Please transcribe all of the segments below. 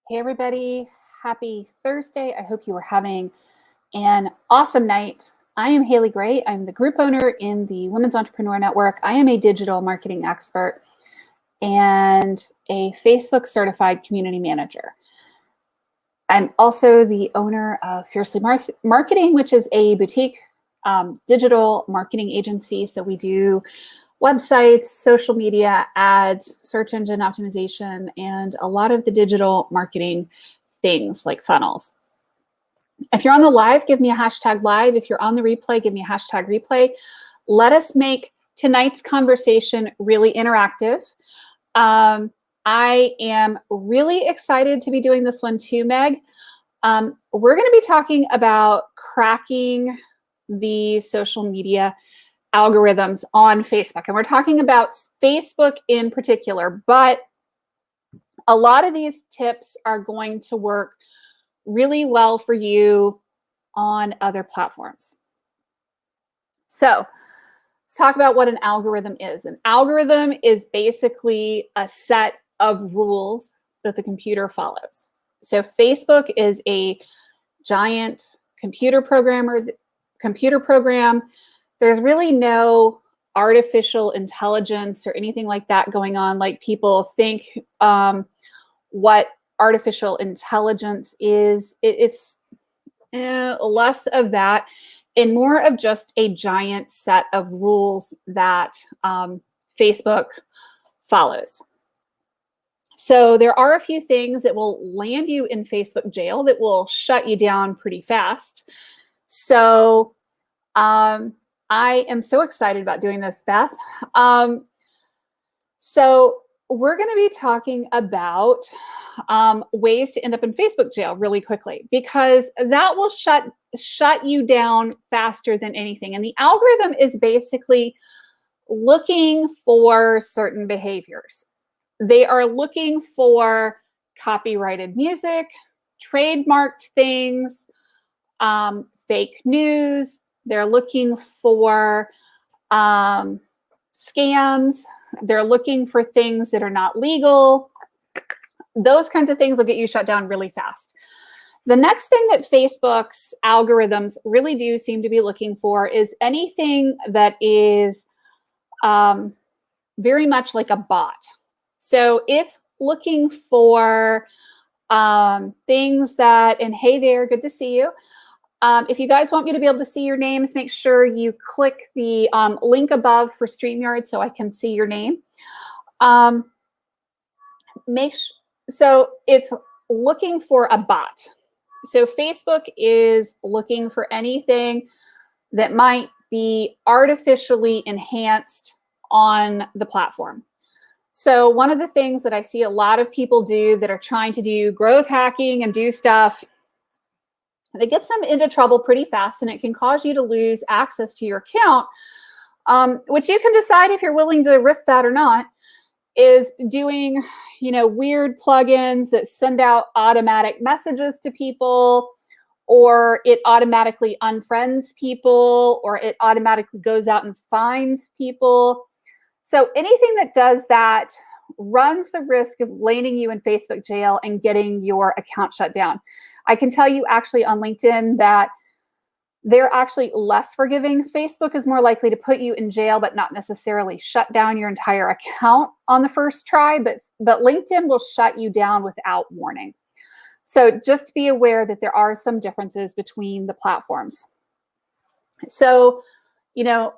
Hey, everybody. Happy Thursday. I hope you are having an awesome night. I am Haley Gray. I'm the group owner in the Women's Entrepreneur Network. I am a digital marketing expert and a Facebook certified community manager. I'm also the owner of Fiercely Marketing, which is a boutique digital marketing agency. So we do websites, social media, ads, search engine optimization, and a lot of the digital marketing things like funnels. If you're on the live, give me a hashtag live. If you're on the replay, give me a hashtag replay. Let us make tonight's conversation really interactive. I am really excited to be doing this one too, Meg. We're going to be talking about cracking the social media algorithms on Facebook. And we're talking about Facebook in particular, but a lot of these tips are going to work really well for you on other platforms. So let's talk about what an algorithm is. An algorithm is basically a set of rules that the computer follows. So Facebook is a giant computer program. There's really no artificial intelligence or anything like that going on like people think. What artificial intelligence is, it's less of that and more of just a giant set of rules that Facebook follows. So there are a few things that will land you in Facebook jail that will shut you down pretty fast. So I am so excited about doing this, Beth. So we're going to be talking about ways to end up in Facebook jail really quickly, because that will shut you down faster than anything. And the algorithm is basically looking for certain behaviors. They are looking for copyrighted music, trademarked things, fake news. They're looking for scams. They're looking for things that are not legal. Those kinds of things will get you shut down really fast. The next thing that Facebook's algorithms really do seem to be looking for is anything that is very much like a bot. So it's looking for things that, and hey there, good to see you. If you guys want me to be able to see your names, make sure you click the link above for StreamYard so I can see your name. So it's looking for a bot. So Facebook is looking for anything that might be artificially enhanced on the platform. So one of the things that I see a lot of people do that are trying to do growth hacking and do stuff that gets them into trouble pretty fast, and it can cause you to lose access to your account, which you can decide if you're willing to risk that or not, is doing, weird plugins that send out automatic messages to people, or it automatically unfriends people, or it automatically goes out and finds people. So anything that does that runs the risk of landing you in Facebook jail and getting your account shut down. I can tell you actually on LinkedIn that they're actually less forgiving. Facebook is more likely to put you in jail, but not necessarily shut down your entire account on the first try, but LinkedIn will shut you down without warning. So just be aware that there are some differences between the platforms. So,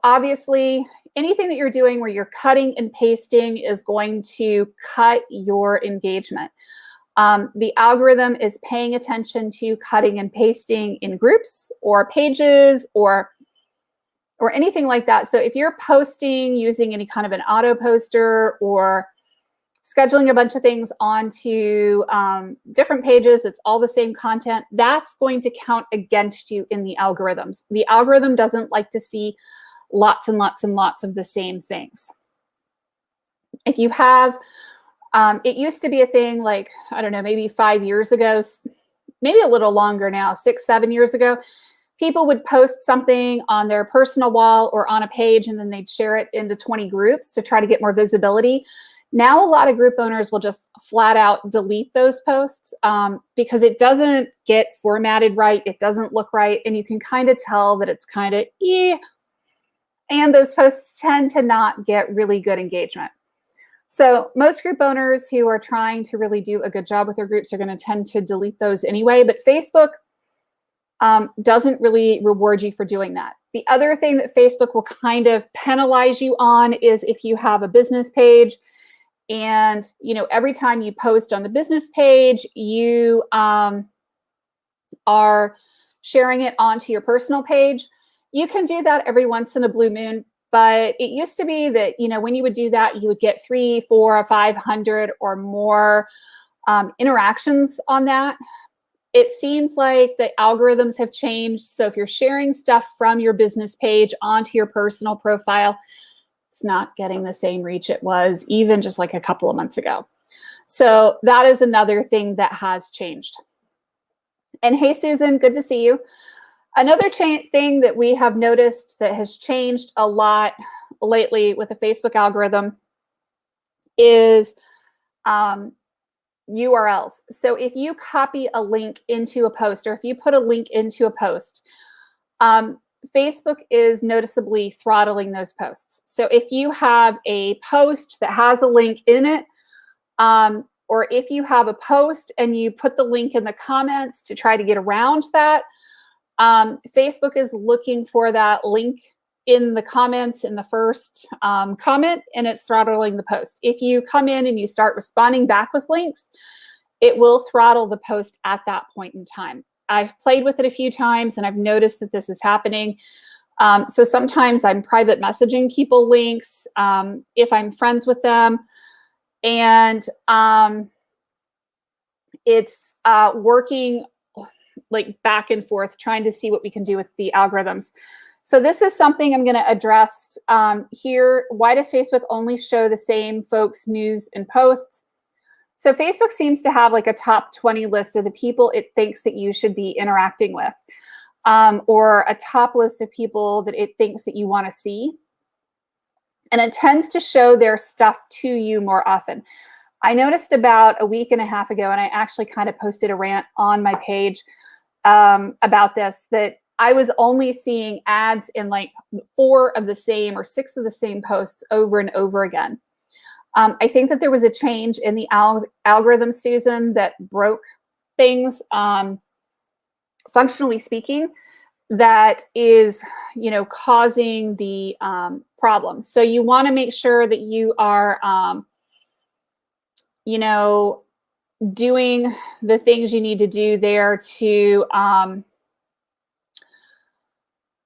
obviously anything that you're doing where you're cutting and pasting is going to cut your engagement. The algorithm is paying attention to cutting and pasting in groups or pages or anything like that. So if you're posting using any kind of an auto poster or scheduling a bunch of things onto different pages, it's all the same content, that's going to count against you in the algorithms. The algorithm doesn't like to see lots and lots and lots of the same things. If you have it used to be a thing like, I don't know, maybe 5 years ago, maybe a little longer now, 6, 7 years ago, people would post something on their personal wall or on a page, and then they'd share it into 20 groups to try to get more visibility. Now, a lot of group owners will just flat out delete those posts because it doesn't get formatted right. It doesn't look right. And you can kind of tell that it's kind of and those posts tend to not get really good engagement. So most group owners who are trying to really do a good job with their groups are going to tend to delete those anyway. But Facebook doesn't really reward you for doing that. The other thing that Facebook will kind of penalize you on is if you have a business page and, you know, every time you post on the business page, you are sharing it onto your personal page. You can do that every once in a blue moon, but it used to be that, you know, when you would do that, you would get 300, 400, 500 or more interactions on that. It seems like the algorithms have changed. So if you're sharing stuff from your business page onto your personal profile, it's not getting the same reach it was even just like a couple of months ago. So that is another thing that has changed. And hey, Susan, good to see you. Another thing that we have noticed that has changed a lot lately with the Facebook algorithm is URLs. So if you copy a link into a post, or if you put a link into a post, Facebook is noticeably throttling those posts. So if you have a post that has a link in it, or if you have a post and you put the link in the comments to try to get around that, Facebook is looking for that link in the comments in the first comment, and it's throttling the post. If you come in and you start responding back with links, it will throttle the post at that point in time. I've played with it a few times and I've noticed that this is happening. So sometimes I'm private messaging people links if I'm friends with them, and it's working like back and forth, trying to see what we can do with the algorithms. So this is something I'm going to address here. Why does Facebook only show the same folks' news and posts? So Facebook seems to have like a top 20 list of the people it thinks that you should be interacting with, or a top list of people that it thinks that you want to see. And it tends to show their stuff to you more often. I noticed about a week and a half ago, and I actually kind of posted a rant on my page about this, that I was only seeing ads in like 4 of the same or 6 of the same posts over and over again. I think that there was a change in the algorithm, Susan, that broke things, functionally speaking, that is, you know, causing the problem. So you want to make sure that you are, you know, doing the things you need to do there to,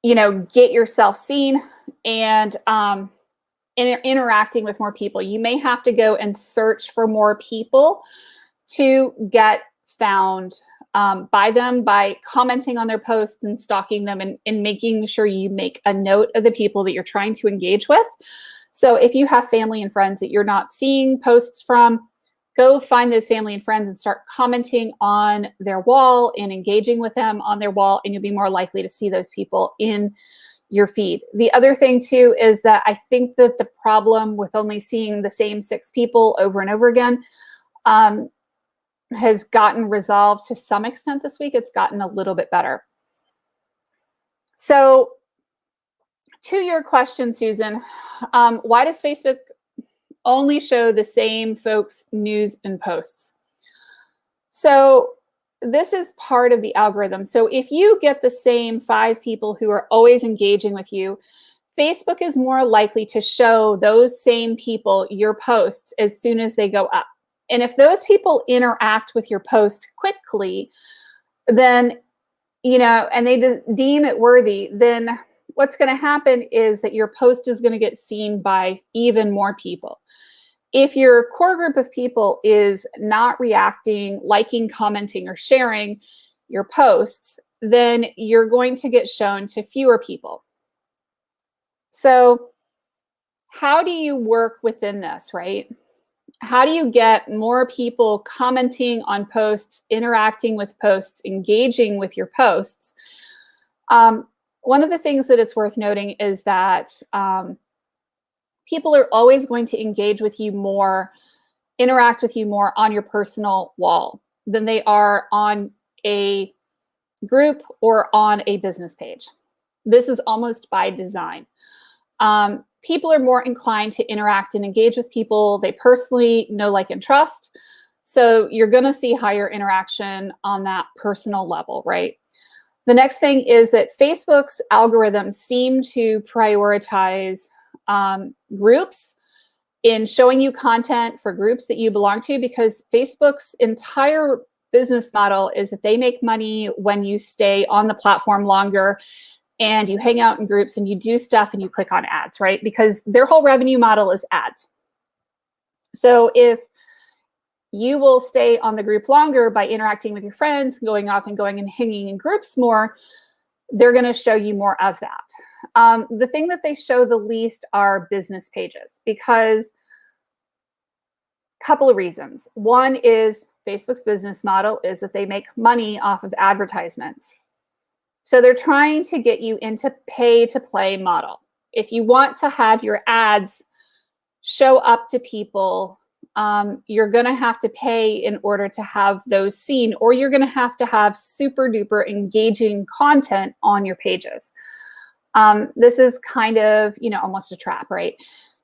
you know, get yourself seen and interacting with more people. You may have to go and search for more people to get found by them, by commenting on their posts and stalking them, and making sure you make a note of the people that you're trying to engage with. So if you have family and friends that you're not seeing posts from, go find those family and friends and start commenting on their wall and engaging with them on their wall, and you'll be more likely to see those people in your feed. The other thing too is that I think that the problem with only seeing the same 6 people over and over again has gotten resolved to some extent this week. It's gotten a little bit better. So to your question, Susan, why does Facebook only show the same folks' news and posts? So this is part of the algorithm. So if you get the same 5 people who are always engaging with you, Facebook is more likely to show those same people your posts as soon as they go up. And if those people interact with your post quickly, then, you know, and they deem it worthy, then what's going to happen is that your post is going to get seen by even more people. If your core group of people is not reacting, liking, commenting, or sharing your posts, then you're going to get shown to fewer people. So how do you work within this, right? How do you get more people commenting on posts, interacting with posts, engaging with your posts? One of the things that it's worth noting is that people are always going to engage with you more interact with you more on your personal wall than they are on a group or on a business page. This is almost by design. People are more inclined to interact and engage with people they personally know, like, and trust. So you're going to see higher interaction on that personal level, right? The next thing is that Facebook's algorithms seem to prioritize groups in showing you content for groups that you belong to, because Facebook's entire business model is that they make money when you stay on the platform longer and you hang out in groups and you do stuff and you click on ads, right? Because their whole revenue model is ads. So if you will stay on the group longer by interacting with your friends, going off and going and hanging in groups more, they're going to show you more of that. The thing that they show the least are business pages, because a couple of reasons. One is Facebook's business model is that they make money off of advertisements. So they're trying to get you into pay to play model. If you want to have your ads show up to people, you're going to have to pay in order to have those seen, or you're going to have super duper engaging content on your pages. This is kind of, almost a trap, right?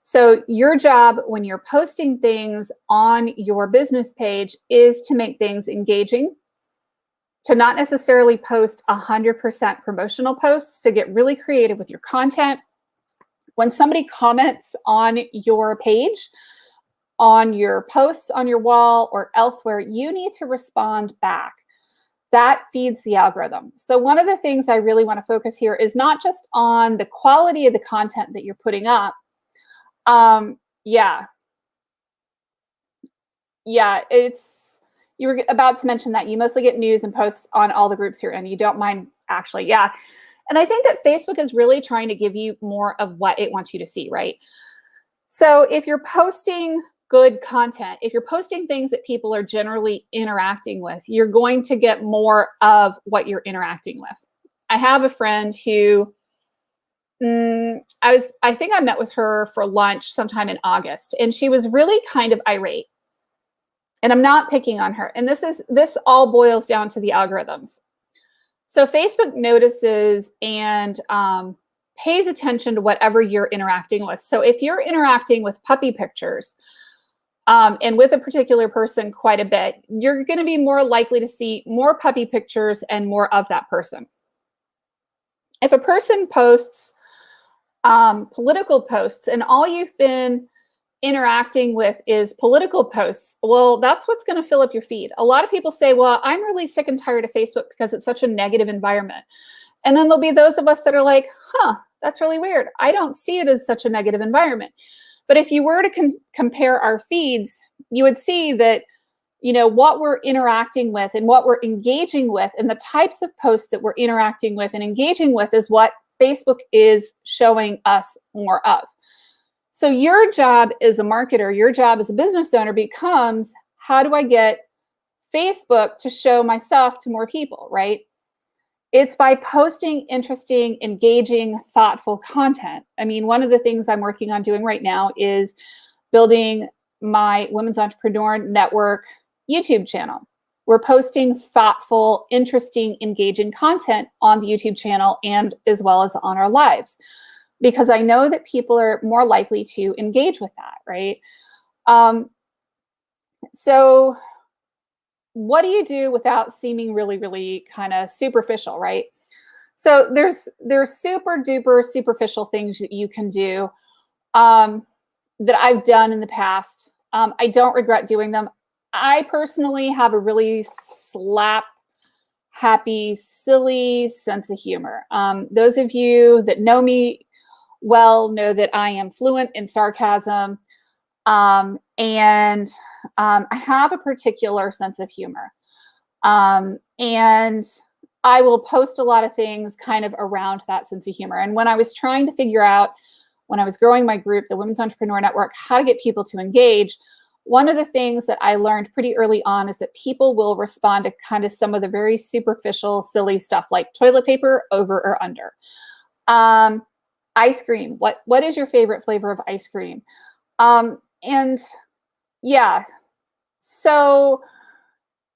So your job when you're posting things on your business page is to make things engaging, to not necessarily post 100% promotional posts, to get really creative with your content. When somebody comments on your page, on your posts, on your wall, or elsewhere, you need to respond back. That feeds the algorithm. So one of the things I really want to focus here is not just on the quality of the content that you're putting up. You were about to mention that you mostly get news and posts on all the groups you're in. You don't mind, actually, yeah. And I think that Facebook is really trying to give you more of what it wants you to see, right? So if you're posting good content, if you're posting things that people are generally interacting with, you're going to get more of what you're interacting with. I have a friend who, I think I met with her for lunch sometime in August, and she was really kind of irate. And I'm not picking on her. And this all boils down to the algorithms. So Facebook notices and pays attention to whatever you're interacting with. So if you're interacting with puppy pictures and with a particular person quite a bit, you're going to be more likely to see more puppy pictures and more of that person. If a person posts political posts and all you've been interacting with is political posts, well, that's what's going to fill up your feed. A lot of people say, well, I'm really sick and tired of Facebook because it's such a negative environment. And then there'll be those of us that are like, that's really weird. I don't see it as such a negative environment. But if you were to compare our feeds, you would see that, what we're interacting with and what we're engaging with and the types of posts that we're interacting with and engaging with is what Facebook is showing us more of. So your job as a marketer, your job as a business owner becomes, how do I get Facebook to show my stuff to more people, right? It's by posting interesting, engaging, thoughtful content. I mean, one of the things I'm working on doing right now is building my Women's Entrepreneur Network YouTube channel. We're posting thoughtful, interesting, engaging content on the YouTube channel and as well as on our lives, because I know that people are more likely to engage with that, right? So what do you do without seeming really, really kind of superficial, right? So there's super duper superficial things that you can do that I've done in the past. I don't regret doing them. I personally have a really happy, silly sense of humor. Those of you that know me well know that I am fluent in sarcasm, and I have a particular sense of humor. And I will post a lot of things kind of around that sense of humor. And when I was trying to figure out, when I was growing my group, the Women's Entrepreneur Network, how to get people to engage, one of the things that I learned pretty early on is that people will respond to kind of some of the very superficial, silly stuff like toilet paper, over or under. Ice cream. What is your favorite flavor of ice cream? And yeah, So,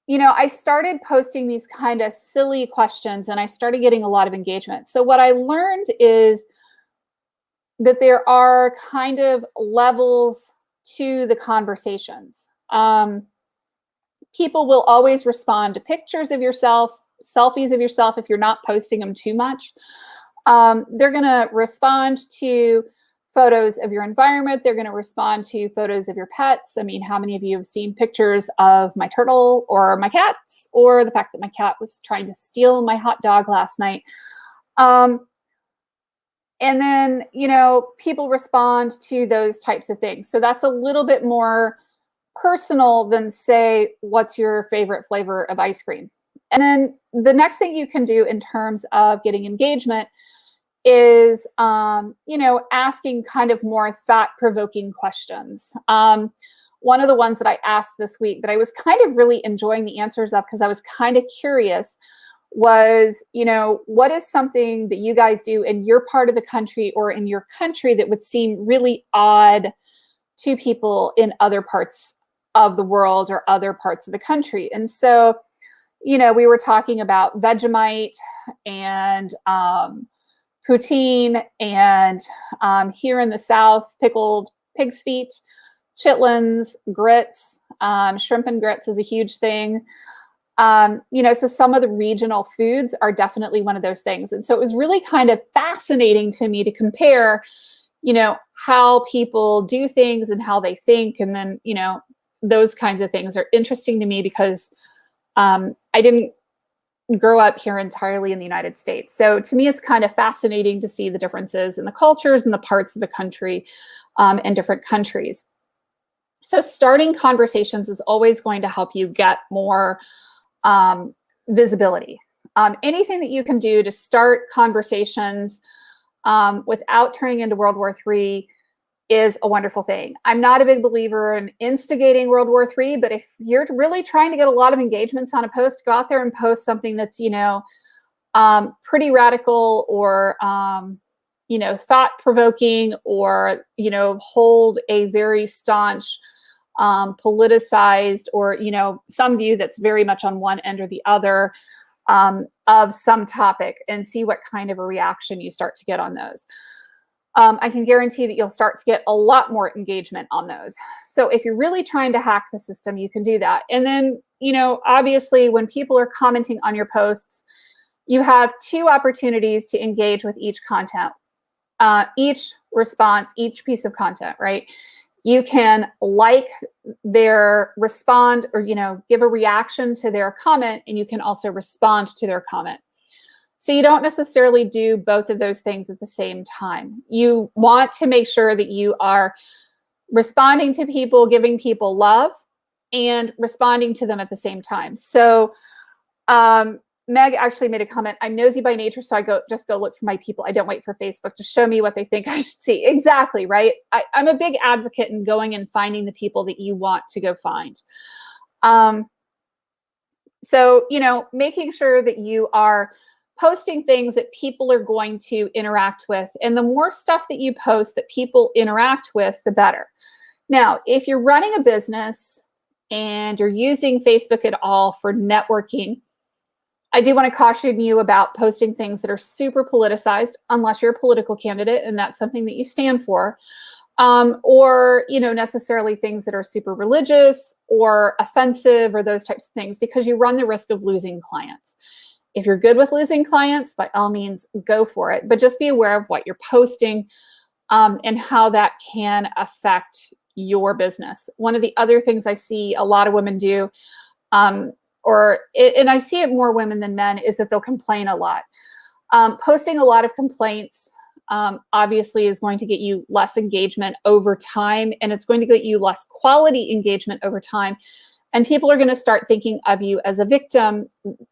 I started posting these kind of silly questions and I started getting a lot of engagement. So what I learned is that there are kind of levels to the conversations. People will always respond to pictures of yourself, selfies of yourself if you're not posting them too much. They're going to respond to photos of your environment. They're going to respond to photos of your pets. I mean, how many of you have seen pictures of my turtle or my cats, or the fact that my cat was trying to steal my hot dog last night? And then, people respond to those types of things. So that's a little bit more personal than, say, what's your favorite flavor of ice cream? And then the next thing you can do in terms of getting engagement is, asking kind of more thought-provoking questions. One of the ones that I asked this week that I was kind of really enjoying the answers of because I was kind of curious was, what is something that you guys do in your part of the country or in your country that would seem really odd to people in other parts of the world or other parts of the country? And so, we were talking about Vegemite and poutine, and here in the South, pickled pig's feet, chitlins, grits, shrimp and grits is a huge thing. So some of the regional foods are definitely one of those things. And so it was really kind of fascinating to me to compare, how people do things and how they think. And then, those kinds of things are interesting to me because I didn't grow up here entirely in the United States. So to me, it's kind of fascinating to see the differences in the cultures and the parts of the country and different countries. So starting conversations is always going to help you get more visibility. Anything that you can do to start conversations without turning into World War III is a wonderful thing. I'm not a big believer in instigating World War III, but if you're really trying to get a lot of engagements on a post, go out there and post something that's, pretty radical or, thought-provoking, or, hold a very staunch, politicized, or, some view that's very much on one end or the other of some topic, and see what kind of a reaction you start to get on those. I can guarantee that you'll start to get a lot more engagement on those. So if you're really trying to hack the system, you can do that. And then, obviously when people are commenting on your posts, you have two opportunities to engage with each content, each response, each piece of content, right? You can like their respond or, give a reaction to their comment, and you can also respond to their comment. So you don't necessarily do both of those things at the same time. You want to make sure that you are responding to people, giving people love, and responding to them at the same time. So Meg actually made a comment, I'm nosy by nature, so I go look for my people. I don't wait for Facebook to show me what they think I should see. Exactly, right? I'm a big advocate in going and finding the people that you want to go find. So, making sure that you are posting things that people are going to interact with. And the more stuff that you post that people interact with, the better. Now, if you're running a business and you're using Facebook at all for networking, I do want to caution you about posting things that are super politicized, unless you're a political candidate and that's something that you stand for, or, necessarily things that are super religious or offensive or those types of things, because you run the risk of losing clients. If you're good with losing clients, by all means, go for it. But just be aware of what you're posting and how that can affect your business. One of the other things I see a lot of women do, and I see it more women than men, is that they'll complain a lot. Posting a lot of complaints obviously is going to get you less engagement over time, and it's going to get you less quality engagement over time. And people are going to start thinking of you as a victim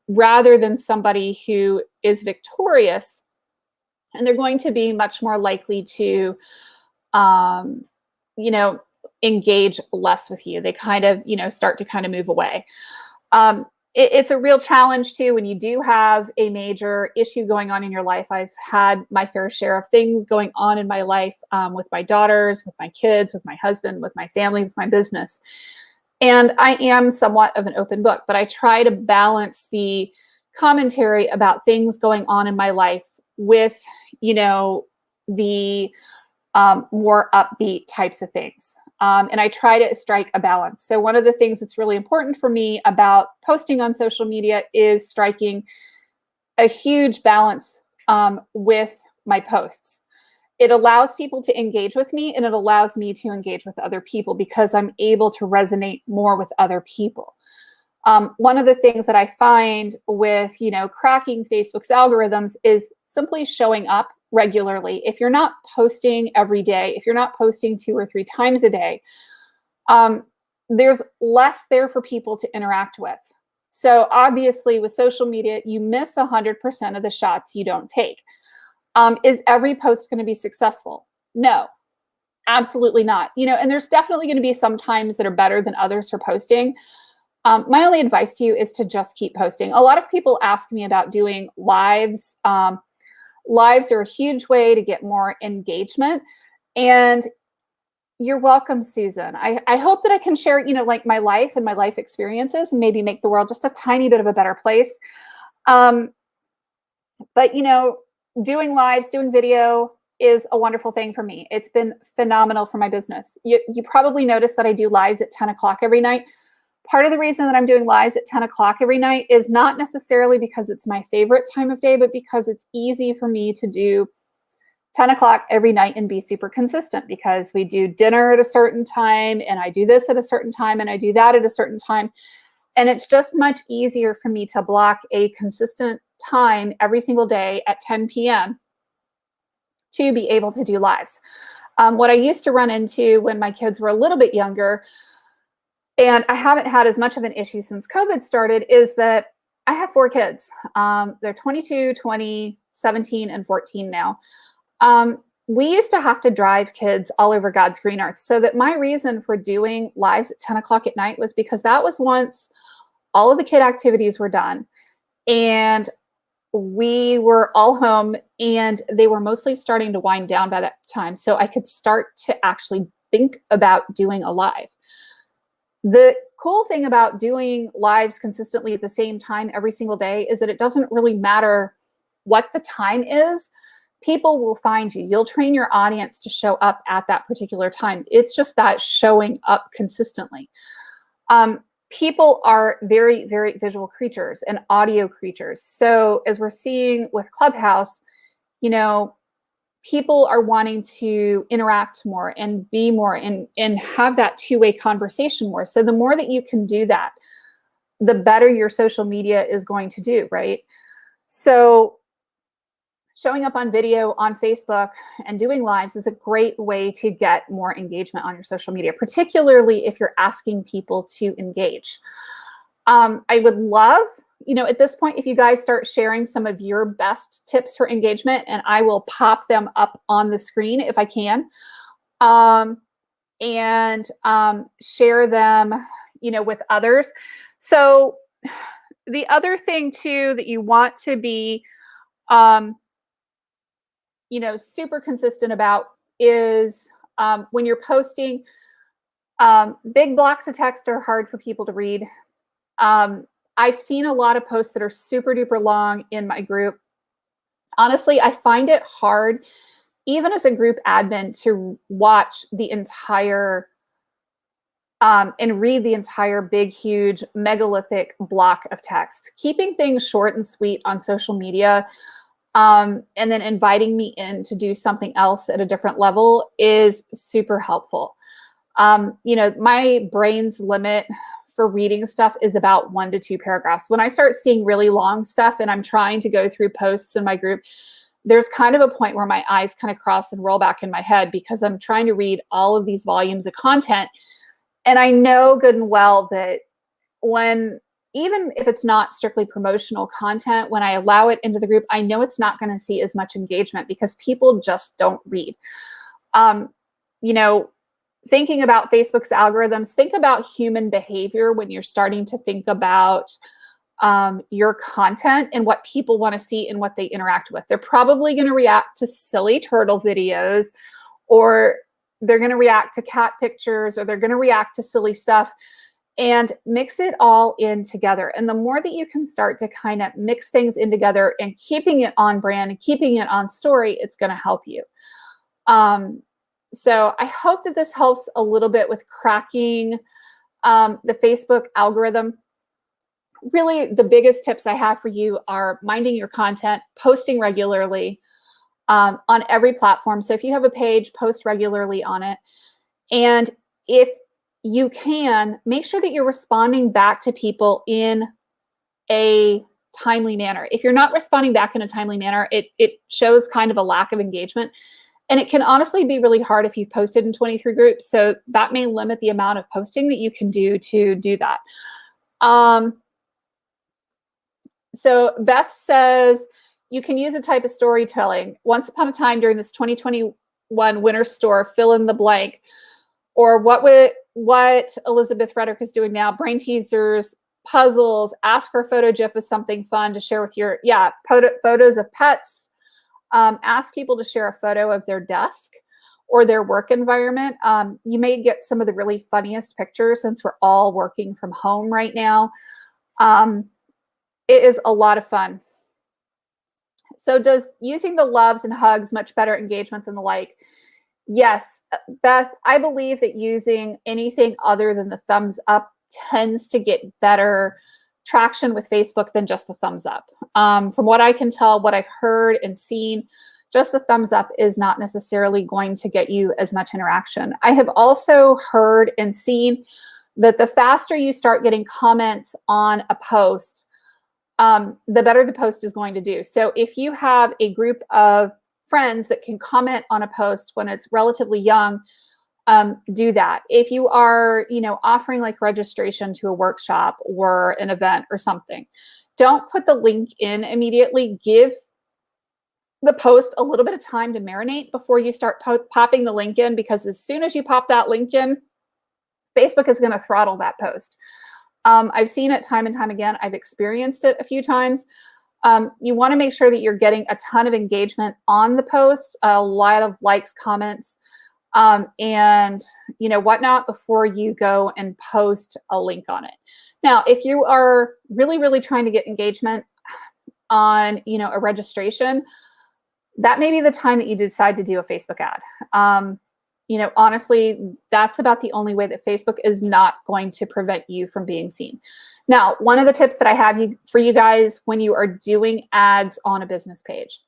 rather than somebody who is victorious. And they're going to be much more likely to, engage less with you. They kind of, start to kind of move away. It's a real challenge too when you do have a major issue going on in your life. I've had my fair share of things going on in my life with my daughters, with my kids, with my husband, with my family, with my business. And I am somewhat of an open book, but I try to balance the commentary about things going on in my life with, you know, the more upbeat types of things. And I try to strike a balance. So one of the things that's really important for me about posting on social media is striking a huge balance with my posts. It allows people to engage with me, and it allows me to engage with other people because I'm able to resonate more with other people. One of the things that I find with, you know, cracking Facebook's algorithms is simply showing up regularly. If you're not posting every day, if you're not posting 2 or 3 times a day, there's less there for people to interact with. So obviously with social media, you miss 100% of the shots you don't take. Is every post going to be successful? No, absolutely not. You know, and there's definitely going to be some times that are better than others for posting. My only advice to you is to just keep posting. A lot of people ask me about doing lives. Lives are a huge way to get more engagement. And you're welcome, Susan. I hope that I can share, you know, like my life and my life experiences and maybe make the world just a tiny bit of a better place. But, you know, doing lives, doing video is a wonderful thing for me. It's been phenomenal for my business. You probably noticed that I do lives at 10 o'clock every night. Part of the reason that I'm doing lives at 10 o'clock every night is not necessarily because it's my favorite time of day, but because it's easy for me to do 10 o'clock every night and be super consistent, because we do dinner at a certain time and I do this at a certain time and I do that at a certain time. And it's just much easier for me to block a consistent time every single day at 10 p.m. to be able to do lives. What I used to run into when my kids were a little bit younger, and I haven't had as much of an issue since COVID started, is that I have 4 kids. They're 22, 20, 17, and 14 now. We used to have to drive kids all over God's green earth. So that my reason for doing lives at 10 o'clock at night was because that was once all of the kid activities were done and we were all home and they were mostly starting to wind down by that time. So I could start to actually think about doing a live. The cool thing about doing lives consistently at the same time every single day is that it doesn't really matter what the time is. People will find you. You'll train your audience to show up at that particular time. It's just that showing up consistently. People are very, very visual creatures and audio creatures. So as we're seeing with Clubhouse, you know, people are wanting to interact more and be more and have that two-way conversation more. So the more that you can do that, the better your social media is going to do, right? So showing up on video on Facebook and doing lives is a great way to get more engagement on your social media, particularly if you're asking people to engage. I would love, you know, at this point, if you guys start sharing some of your best tips for engagement, and I will pop them up on the screen if I can, and share them, you know, with others. So the other thing too that you want to be, you know, super consistent about is when you're posting, big blocks of text are hard for people to read. I've seen a lot of posts that are super duper long in my group. Honestly, I find it hard, even as a group admin, to watch the entire and read the entire big, huge, megalithic block of text. Keeping things short and sweet on social media, and then inviting me in to do something else at a different level is super helpful. You know, my brain's limit for reading stuff is about 1 to 2 paragraphs. When I start seeing really long stuff and I'm trying to go through posts in my group, there's kind of a point where my eyes kind of cross and roll back in my head because I'm trying to read all of these volumes of content. And I know good and well that even if it's not strictly promotional content, when I allow it into the group, I know it's not going to see as much engagement because people just don't read. You know, thinking about Facebook's algorithms, think about human behavior when you're starting to think about your content and what people want to see and what they interact with. They're probably going to react to silly turtle videos, or they're going to react to cat pictures, or they're going to react to silly stuff. and mix it all in together. And the more that you can start to kind of mix things in together and keeping it on brand and keeping it on story, it's going to help you. So I hope that this helps a little bit with cracking the Facebook algorithm. Really, the biggest tips I have for you are minding your content, posting regularly on every platform. So if you have a page, post regularly on it. And if you can, make sure that you're responding back to people in a timely manner. If you're not responding back in a timely manner, it shows kind of a lack of engagement. And it can honestly be really hard if you've posted in 23 groups. So that may limit the amount of posting that you can do to do that. So Beth says, you can use a type of storytelling. Once upon a time during this 2021 winter store, fill in the blank. Or what Elizabeth Frederick is doing now, brain teasers, puzzles, ask for a photo GIF of something fun to share with your, photos of pets. Ask people to share a photo of their desk or their work environment. You may get some of the really funniest pictures since we're all working from home right now. It is a lot of fun. So does using the loves and hugs much better engagement than the like? Yes, Beth, I believe that using anything other than the thumbs up tends to get better traction with Facebook than just the thumbs up. From what I can tell, what I've heard and seen, just the thumbs up is not necessarily going to get you as much interaction. I have also heard and seen that the faster you start getting comments on a post, the better the post is going to do. So if you have a group of friends that can comment on a post when it's relatively young, do that. If you are, offering like registration to a workshop or an event or something, don't put the link in immediately. Give the post a little bit of time to marinate before you start popping the link in, because as soon as you pop that link in, Facebook is going to throttle that post. I've seen it time and time again. I've experienced it a few times. You want to make sure that you're getting a ton of engagement on the post, a lot of likes, comments, and whatnot before you go and post a link on it. Now, if you are really, really trying to get engagement on, a registration, that may be the time that you decide to do a Facebook ad. Honestly, that's about the only way that Facebook is not going to prevent you from being seen. Now, one of the tips that I have for you guys when you are doing ads on a business page,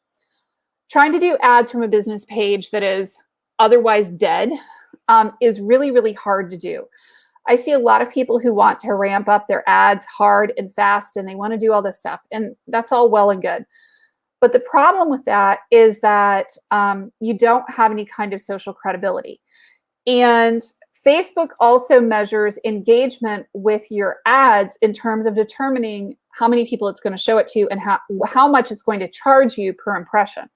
trying to do ads from a business page that is otherwise dead is really, really hard to do. I see a lot of people who want to ramp up their ads hard and fast, and they want to do all this stuff, and that's all well and good. But the problem with that is that you don't have any kind of social credibility. And Facebook also measures engagement with your ads in terms of determining how many people it's going to show it to and how much it's going to charge you per impression.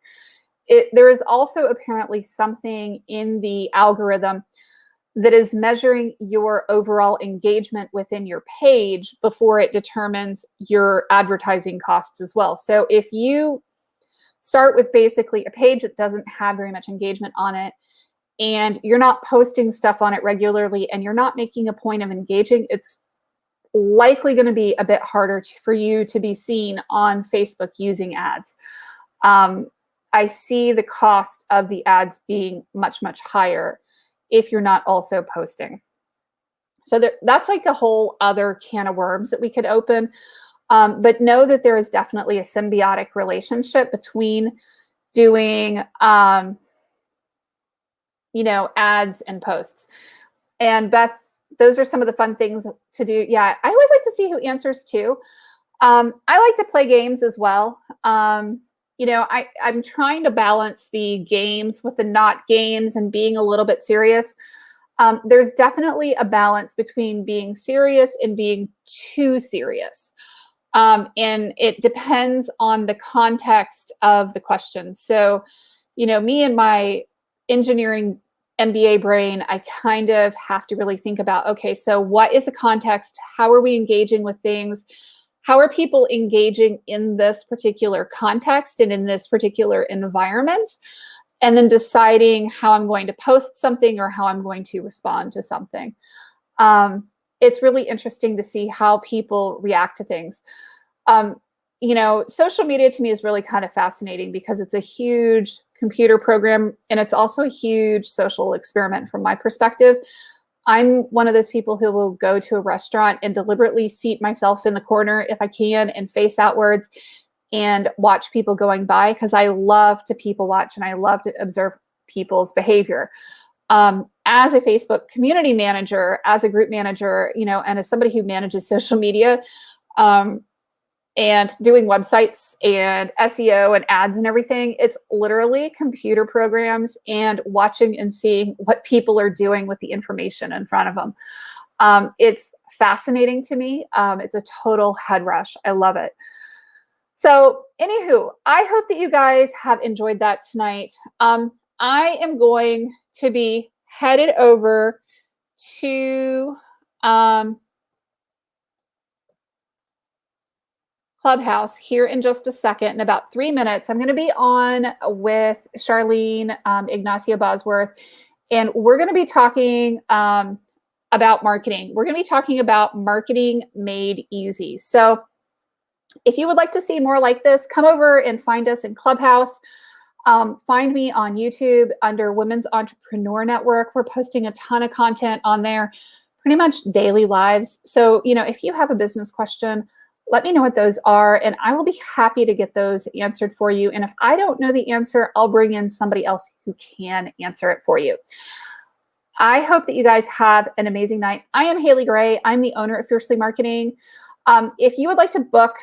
There is also apparently something in the algorithm that is measuring your overall engagement within your page before it determines your advertising costs as well. So if you start with basically a page that doesn't have very much engagement on it, and you're not posting stuff on it regularly, and you're not making a point of engaging, it's likely going to be a bit harder for you to be seen on Facebook using ads. I see the cost of the ads being much, much higher if you're not also posting. So that's like a whole other can of worms that we could open. But know that there is definitely a symbiotic relationship between doing ads and posts. And Beth, those are some of the fun things to do. Yeah, I always like to see who answers too. I like to play games as well. I'm trying to balance the games with the not games and being a little bit serious. There's definitely a balance between being serious and being too serious. And it depends on the context of the question. So, me and my engineering MBA brain, I kind of have to really think about, okay, so what is the context? How are we engaging with things? How are people engaging in this particular context and in this particular environment? And then deciding how I'm going to post something or how I'm going to respond to something. it's really interesting to see how people react to things. You know, social media to me is really kind of fascinating because it's a huge computer program and it's also a huge social experiment from my perspective. I'm one of those people who will go to a restaurant and deliberately seat myself in the corner if I can and face outwards and watch people going by because I love to people watch and I love to observe people's behavior. As a Facebook community manager, as a group manager, you know, and as somebody who manages social media, and doing websites and SEO and ads and everything, it's literally computer programs and watching and seeing what people are doing with the information in front of them. It's fascinating to me. It's a total head rush. I love it. So anywho, I hope that you guys have enjoyed that tonight. I am going to be headed over to Clubhouse here in just a second. In about 3 minutes, I'm going to be on with Charlene Ignacio Bosworth, and we're going to be talking about marketing. We're going to be talking about marketing made easy. So if you would like to see more like this, come over and find us in Clubhouse. Find me on YouTube under Women's Entrepreneur Network. We're posting a ton of content on there, pretty much daily lives. So, you know, if you have a business question, let me know what those are, and I will be happy to get those answered for you. And if I don't know the answer, I'll bring in somebody else who can answer it for you. I hope that you guys have an amazing night. I am Haley Gray. I'm the owner of Fiercely Marketing. If you would like to book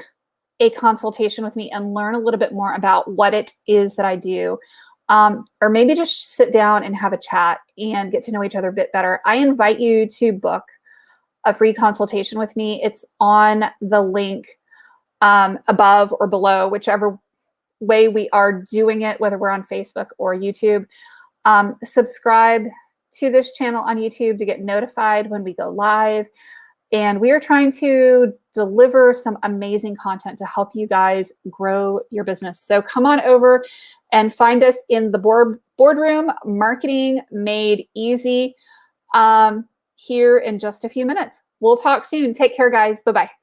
a consultation with me and learn a little bit more about what it is that I do, or maybe just sit down and have a chat and get to know each other a bit better, I invite you to book a free consultation with me. It's on the link above or below, whichever way we are doing it, whether we're on Facebook or YouTube. Subscribe to this channel on YouTube to get notified when we go live. And we are trying to deliver some amazing content to help you guys grow your business. So come on over and find us in the boardroom, Marketing Made Easy. Here in just a few minutes. We'll talk soon. Take care, guys. Bye-bye.